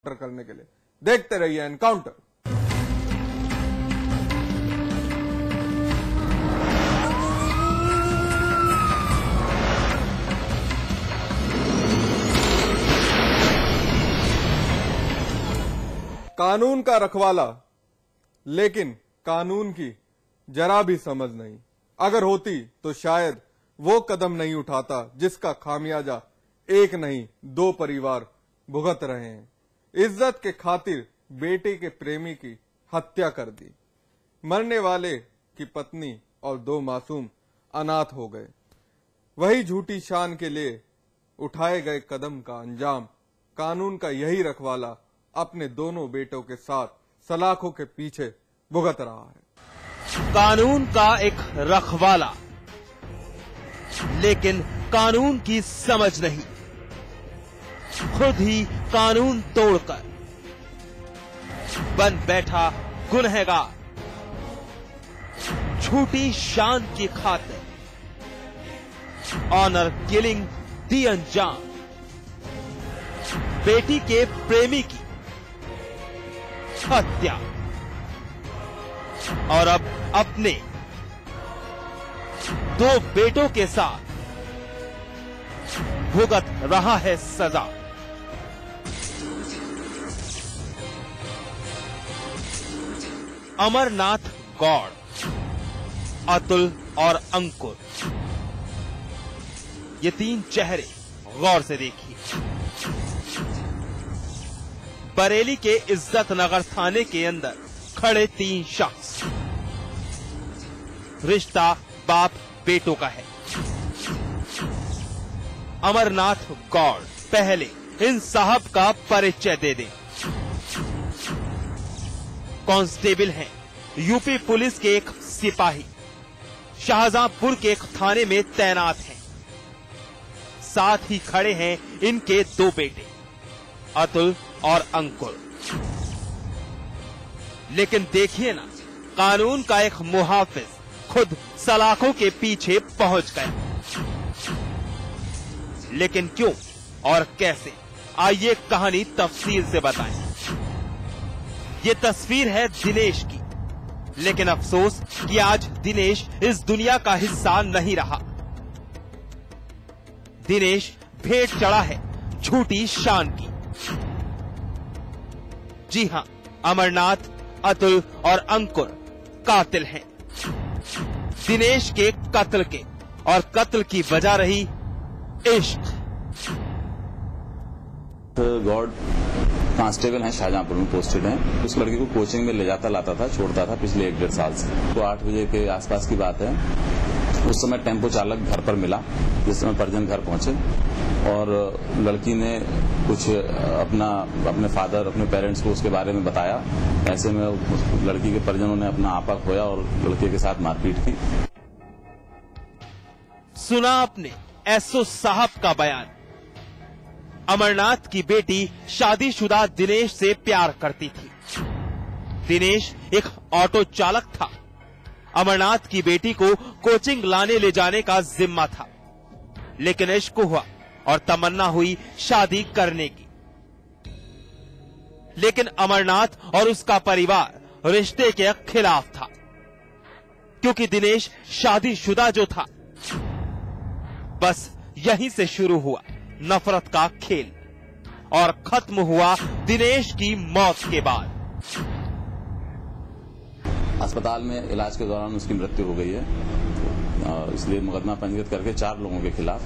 Encounter करने के लिए। देखते रहिए एनकाउंटर। कानून का रखवाला, लेकिन कानून की जरा भी समझ नहीं। अगर होती तो शायद वो कदम नहीं उठाता जिसका खामियाजा एक नहीं 2 परिवार भुगत रहे हैं। इज्जत के खातिर बेटे के प्रेमी की हत्या कर दी। मरने वाले की पत्नी और 2 मासूम अनाथ हो गए। वही झूठी शान के लिए उठाए गए कदम का अंजाम कानून का यही रखवाला अपने दोनों बेटों के साथ सलाखों के पीछे भुगत रहा है। कानून का एक रखवाला, लेकिन कानून की समझ नहीं। खुद ही कानून तोड़कर बन बैठा गुनहगार। झूठी शान की खातिर ऑनर किलिंग दी अंजाम। बेटी के प्रेमी की हत्या और अब अपने 2 बेटों के साथ भुगत रहा है सजा। अमरनाथ गौड़, अतुल और अंकुर, ये 3 चेहरे गौर से देखिए। बरेली के इज्जत नगर थाने के अंदर खड़े 3 शख्स। रिश्ता बाप बेटों का है। अमरनाथ गौड़, पहले इन साहब का परिचय दे दें। कांस्टेबल हैं, यूपी पुलिस के एक सिपाही, शाहजहांपुर के एक थाने में तैनात हैं। साथ ही खड़े हैं इनके 2 बेटे, अतुल और अंकुर। लेकिन देखिए ना, कानून का एक मुहाफिज खुद सलाखों के पीछे पहुंच गया। लेकिन क्यों और कैसे, आइए कहानी तफसील से बताएं। ये तस्वीर है दिनेश की, लेकिन अफसोस कि आज दिनेश इस दुनिया का हिस्सा नहीं रहा। दिनेश भेंट चढ़ा है झूठी शान की। जी हां, अमरनाथ, अतुल और अंकुर कातिल हैं। दिनेश के कत्ल के, और कत्ल की वजह रही इश्क। गॉड कांस्टेबल हैं, शाहजहांपुर में पोस्टेड हैं। उस लड़की को कोचिंग में ले जाता लाता था, छोड़ता था पिछले 1-1.5 साल से। तो 8 बजे के आसपास की बात है। उस समय टेम्पो चालक घर पर मिला, जिस समय परिजन घर पहुंचे और लड़की ने कुछ अपने फादर, अपने पेरेंट्स को उसके बारे में बताया। ऐसे में उस लड़की के परिजनों ने अपना आपा खोया और लड़के के साथ मारपीट की। सुना आपने एसओ साहब का बयान। अमरनाथ की बेटी शादीशुदा दिनेश से प्यार करती थी। दिनेश एक ऑटो चालक था। अमरनाथ की बेटी को कोचिंग लाने ले जाने का जिम्मा था। लेकिन इश्क हुआ और तमन्ना हुई शादी करने की। लेकिन अमरनाथ और उसका परिवार रिश्ते के खिलाफ था, क्योंकि दिनेश शादीशुदा जो था। बस यहीं से शुरू हुआ नफरत का खेल और खत्म हुआ दिनेश की मौत के बाद। अस्पताल में इलाज के दौरान उसकी मृत्यु हो गई है। इसलिए मुकदमा पंजीकृत करके 4 लोगों के खिलाफ,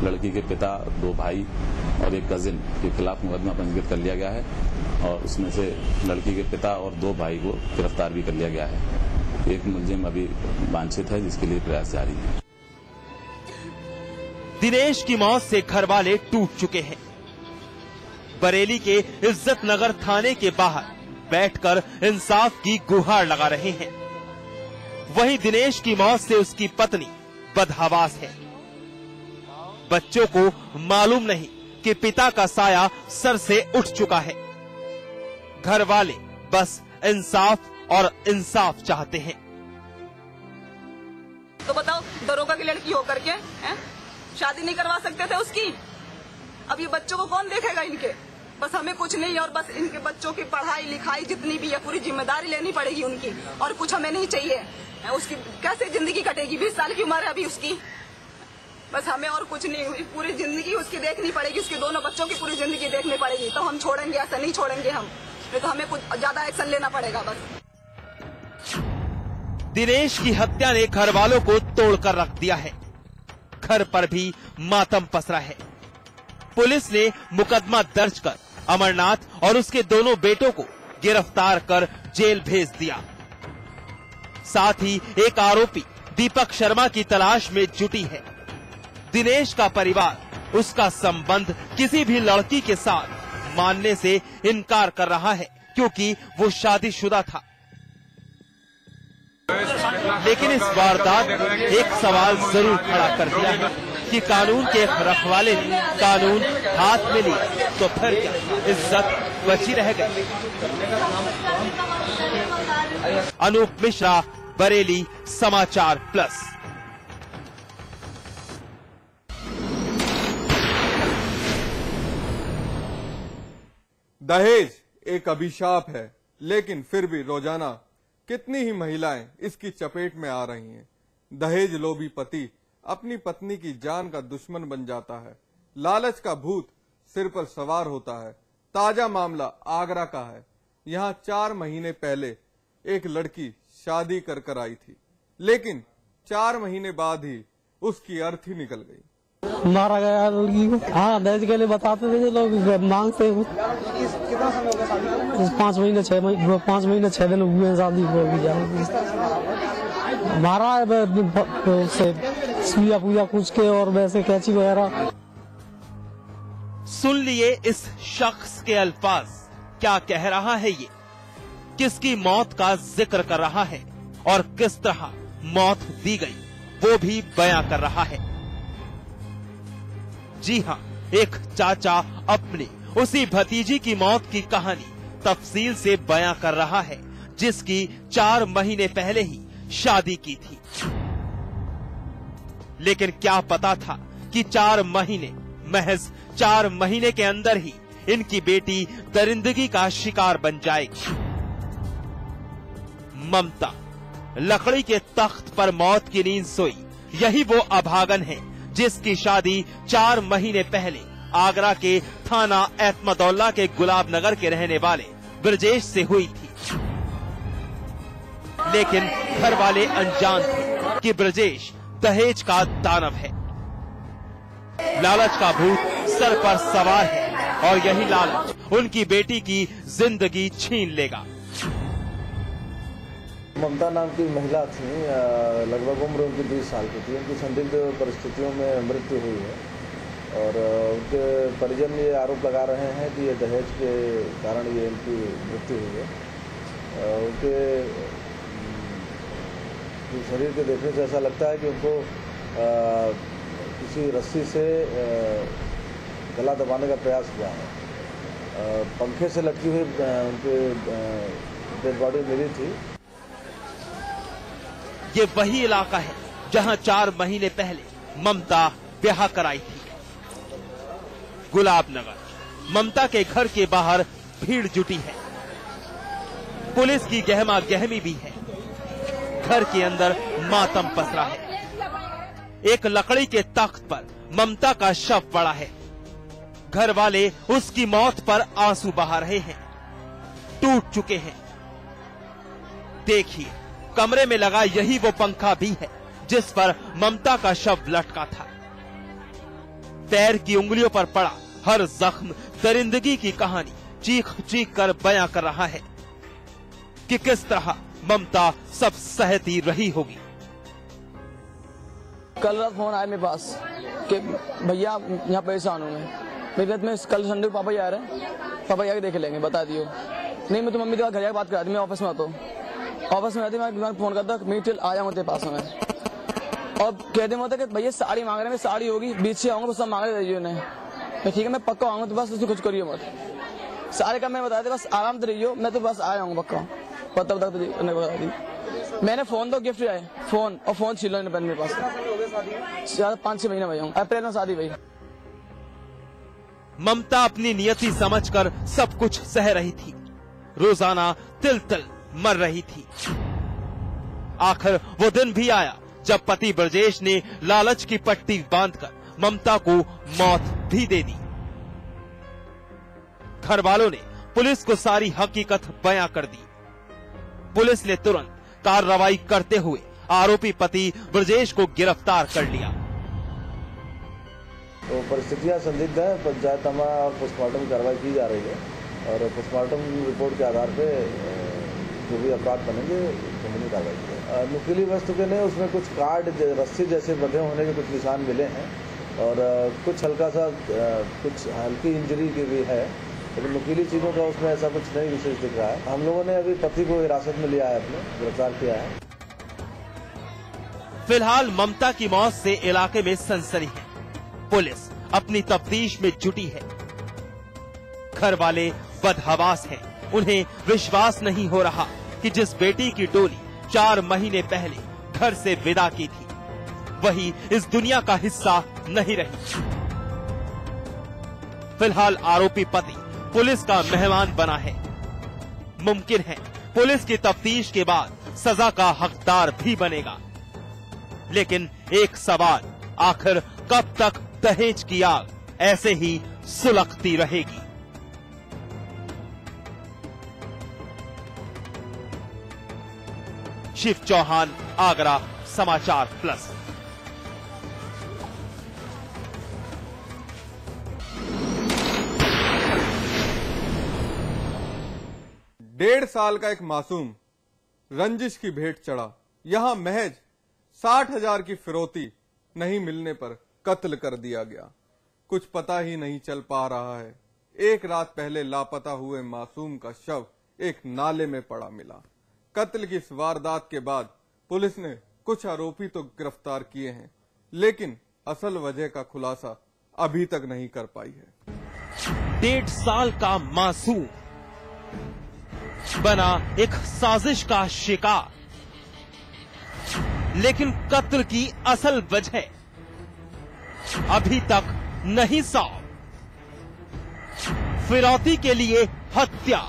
लड़की के पिता, 2 भाई और एक कजिन के खिलाफ मुकदमा पंजीकृत कर लिया गया है। और उसमें से लड़की के पिता और 2 भाई को गिरफ्तार भी कर लिया गया है। एक मुलजिम अभी वांछित है, जिसके लिए प्रयास जारी है। दिनेश की मौत से घर वाले टूट चुके हैं। बरेली के इज्जत नगर थाने के बाहर बैठकर इंसाफ की गुहार लगा रहे हैं। वहीं दिनेश की मौत से उसकी पत्नी बदहवास है। बच्चों को मालूम नहीं कि पिता का साया सर से उठ चुका है। घर वाले बस इंसाफ और इंसाफ चाहते हैं। तो बताओ, दरोगा की लड़की होकर के शादी नहीं करवा सकते थे उसकी? अब ये बच्चों को कौन देखेगा इनके? बस हमें कुछ नहीं, और बस इनके बच्चों की पढ़ाई लिखाई जितनी भी है पूरी जिम्मेदारी लेनी पड़ेगी उनकी, और कुछ हमें नहीं चाहिए। उसकी कैसे जिंदगी कटेगी, 20 साल की उम्र है अभी उसकी। बस हमें और कुछ नहीं, पूरी जिंदगी उसकी देखनी पड़ेगी, उसके दोनों बच्चों की पूरी जिंदगी देखनी पड़ेगी। तो हम छोड़ेंगे, ऐसा नहीं छोड़ेंगे हम, तो हमें कुछ ज्यादा एक्शन लेना पड़ेगा बस। दिनेश की हत्या ने घर वालों को तोड़कर रख दिया है। घर पर भी मातम पसरा है। पुलिस ने मुकदमा दर्ज कर अमरनाथ और उसके दोनों बेटों को गिरफ्तार कर जेल भेज दिया। साथ ही एक आरोपी दीपक शर्मा की तलाश में जुटी है। दिनेश का परिवार उसका संबंध किसी भी लड़की के साथ मानने से इनकार कर रहा है, क्योंकि वो शादीशुदा था। लेकिन इस वारदात ने एक सवाल जरूर खड़ा कर दिया है कि कानून के रखवाले ने कानून हाथ में लिया तो फिर क्या इज्जत बची रह गई। अनूप मिश्रा, बरेली, समाचार प्लस। दहेज एक अभिशाप है, लेकिन फिर भी रोजाना कितनी ही महिलाएं इसकी चपेट में आ रही हैं। दहेज लोभी पति अपनी पत्नी की जान का दुश्मन बन जाता है। लालच का भूत सिर पर सवार होता है। ताजा मामला आगरा का है। यहाँ 4 महीने पहले एक लड़की शादी कर आई थी, लेकिन 4 महीने बाद ही उसकी अर्थी निकल गई। मारा गया लड़की को। हाँ, दहेज के लिए बताते थे लोग, मांगते। कितना समय होगा शादी? 5 महीने 6 दिन हुए शादी को। मारा से सुइया पूजा पूछ के और वैसे कैची वगैरह। सुन लिए इस शख्स के अल्फाज, क्या कह रहा है ये, किसकी मौत का जिक्र कर रहा है और किस तरह मौत दी गई वो भी बयां कर रहा है। जी हां, एक चाचा अपनी उसी भतीजी की मौत की कहानी तफसील से बयां कर रहा है, जिसकी 4 महीने पहले ही शादी की थी। लेकिन क्या पता था कि 4 महीने, महज 4 महीने के अंदर ही इनकी बेटी दरिंदगी का शिकार बन जाएगी। ममता लकड़ी के तख्त पर मौत की नींद सोई। यही वो अभागन है जिसकी शादी 4 महीने पहले आगरा के थाना एतमदौल्ला के गुलाब नगर के रहने वाले ब्रजेश से हुई थी। लेकिन घर वाले अनजान थे कि ब्रजेश दहेज का दानव है। लालच का भूत सर पर सवार है और यही लालच उनकी बेटी की जिंदगी छीन लेगा। ममता नाम की महिला थी, लगभग उम्र उनकी 20 साल की थी। उनकी संदिग्ध परिस्थितियों में मृत्यु हुई है और उनके परिजन ये आरोप लगा रहे हैं कि ये दहेज के कारण ये इनकी मृत्यु हुई है। उनके शरीर के देखने से ऐसा लगता है कि उनको किसी रस्सी से गला दबाने का प्रयास हुआ है। पंखे से लटकी हुई उनके डेड बॉडी मिली थी। ये वही इलाका है जहां 4 महीने पहले ममता ब्याह कराई थी। गुलाब नगर। ममता के घर के बाहर भीड़ जुटी है। पुलिस की गहमा गहमी भी है। घर के अंदर मातम पसरा है। एक लकड़ी के तख्त पर ममता का शव पड़ा है। घर वाले उसकी मौत पर आंसू बहा रहे हैं, टूट चुके हैं। देखिए, कमरे में लगा यही वो पंखा भी है जिस पर ममता का शव लटका था। पैर की उंगलियों पर पड़ा हर जख्म दरिंदगी की कहानी चीख चीख कर बयां कर रहा है कि किस तरह ममता सब सहती रही होगी। कल रात फोन आया मेरे पास कि भैया यहाँ परेशान हूँ मैं। मेरे में कल संडे को पापा आ रहे हैं, पापा आके देख लेंगे, बता दियो। नहीं, मैं तो मम्मी के घर जाकर बात करा दी। मैं ऑफिस में आता हूँ, ऑफिस में आती मैं फोन करता मैं चल आ जाऊंगा तेरे पास में। और कहते होता कि भैया साड़ी मांग रहे हैं, साड़ी होगी बीच से आऊंगा, बस सब मांग रहे उन्हें। तो ठीक है, मैं पक्का आऊंगा, तो बस उसको कुछ करियो मत। सारे काम मैं बता दे, बस आराम से रहियो, मैं तो बस आ जाऊंगा पक्का। पता बता बता दी। मैंने फोन तो गिफ्ट आए, फोन और फोन छीन लो मेरे पास। 5-6 महीने भैया, अप्रैल में शादी भाई। ममता अपनी नियति समझकर सब कुछ सह रही थी, रोजाना तिल तिल मर रही थी। आखिर वो दिन भी आया जब पति ब्रजेश ने लालच की पट्टी बांधकर ममता को मौत भी दे दी। घर वालों ने पुलिस को सारी हकीकत बयां कर दी। पुलिस ने तुरंत कार्रवाई करते हुए आरोपी पति ब्रजेश को गिरफ्तार कर लिया। तो परिस्थितियां संदिग्ध है, पंचायतनामा और पोस्टमार्टम की कार्रवाई की जा रही है और पोस्टमार्टम रिपोर्ट के आधार पे जो भी अपराध बनेंगे कानूनी कार्रवाई की जाएगी। नुकीली वस्तु के नहीं, उसमें कुछ कार्ड रस्सी जैसे बंधे होने के कुछ निशान मिले हैं और कुछ हल्की इंजरी की भी है, लेकिन नुकीली चीजों का उसमें ऐसा कुछ नहीं विशेष दिख रहा है। हम लोगों ने अभी पति को हिरासत में लिया है, अपने गिरफ्तार किया है। फिलहाल ममता की मौत से इलाके में सनसनी है। पुलिस अपनी तफ्तीश में जुटी है। घर वाले बदहवास हैं। उन्हें विश्वास नहीं हो रहा कि जिस बेटी की डोली 4 महीने पहले घर से विदा की थी, वही इस दुनिया का हिस्सा नहीं रही। फिलहाल आरोपी पति पुलिस का मेहमान बना है। मुमकिन है पुलिस की तफ्तीश के बाद सजा का हकदार भी बनेगा। लेकिन एक सवाल, आखिर कब तक दहेज की आग ऐसे ही सुलगती रहेगी? शिव चौहान, आगरा, समाचार प्लस। डेढ़ साल का एक मासूम रंजिश की भेंट चढ़ा। यहां महज 60,000 की फिरौती नहीं मिलने पर कत्ल कर दिया गया। कुछ पता ही नहीं चल पा रहा है। एक रात पहले लापता हुए मासूम का शव एक नाले में पड़ा मिला। कत्ल की इस वारदात के बाद पुलिस ने कुछ आरोपी तो गिरफ्तार किए हैं, लेकिन असल वजह का खुलासा अभी तक नहीं कर पाई है। 1.5 साल का मासूम बना एक साजिश का शिकार, लेकिन कत्ल की असल वजह अभी तक नहीं साफ। फिरौती के लिए हत्या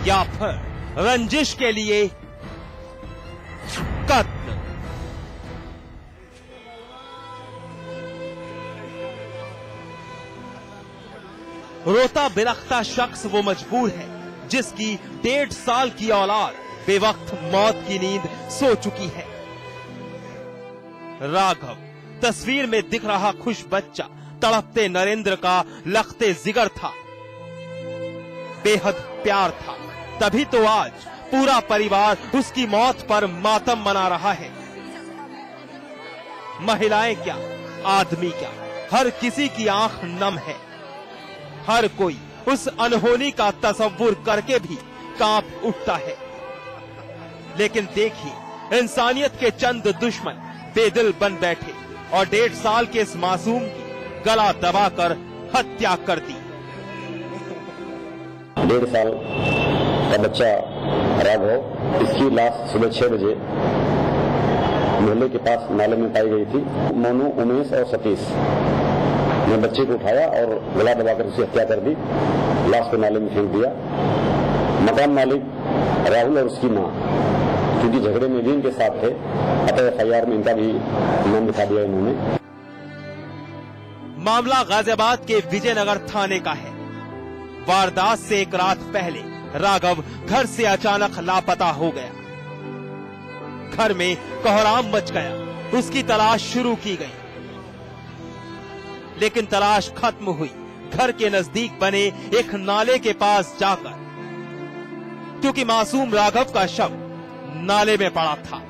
या फिर रंजिश के लिए कत्ल? रोता बिलखता शख्स वो मजबूर है जिसकी 1.5 साल की औलाद बेवक्त मौत की नींद सो चुकी है। राघव तस्वीर में दिख रहा खुश बच्चा तड़पते नरेंद्र का लखते जिगर था, बेहद प्यार था। तभी तो आज पूरा परिवार उसकी मौत पर मातम मना रहा है। महिलाएं क्या, आदमी क्या, हर किसी की आंख नम है। हर कोई उस अनहोनी का तसव्वुर करके भी कांप उठता है। लेकिन देखिए, इंसानियत के चंद दुश्मन बेदिल बन बैठे और 1.5 साल के इस मासूम की गला दबाकर हत्या कर दी। 1.5 साल का बच्चा राघव, इसकी लाश सुबह 6 बजे मोहल्ले के पास नाले में पाई गई थी। मोनू, उमेश और सतीश ने बच्चे को उठाया और गला दबाकर उसे हत्या कर दी। लाश को नाले में फेंक दिया। मकान मालिक राहुल और उसकी मां क्योंकि झगड़े में भी इनके साथ थे, अतः FIR में इनका भी नाम लिखा दिया इन्होंने। मामला गाजियाबाद के विजयनगर थाने का है। वारदात से एक रात पहले राघव घर से अचानक लापता हो गया। घर में कोहराम मच गया। उसकी तलाश शुरू की गई, लेकिन तलाश खत्म हुई घर के नजदीक बने एक नाले के पास जाकर, क्योंकि मासूम राघव का शव नाले में पड़ा था।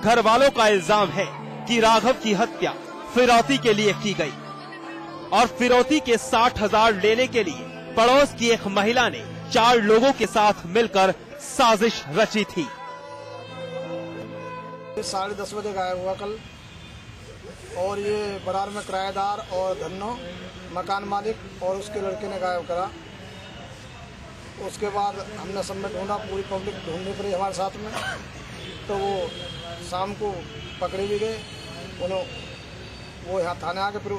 घर वालों का इल्जाम है कि राघव की हत्या फिरौती के लिए की गई और फिरौती के 60,000 लेने के लिए पड़ोस की एक महिला ने 4 लोगों के साथ मिलकर साजिश रची थी। 10:30 बजे गायब हुआ कल, और ये बरार में किराएदार और धन्नो मकान मालिक और उसके लड़के ने गायब करा। उसके बाद हमने सब में ढूंढा, पूरी पब्लिक ढूंढनी पड़ी हमारे साथ में। तो वो शाम को पकड़े भी गए। उन्होंने वो यहाँ थाने आके फिर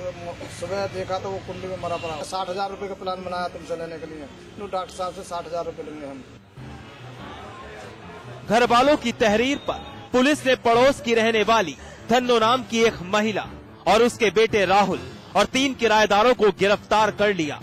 सुबह देखा तो वो कुंडी में मरा पड़ा। 60,000 रुपये का प्लान बनाया तुमसे लेने के लिए। डॉक्टर साहब से 60,000 रुपये लेंगे हम। घर वालों की तहरीर पर पुलिस ने पड़ोस की रहने वाली धन्नो नाम की एक महिला और उसके बेटे राहुल और 3 किराएदारों को गिरफ्तार कर लिया।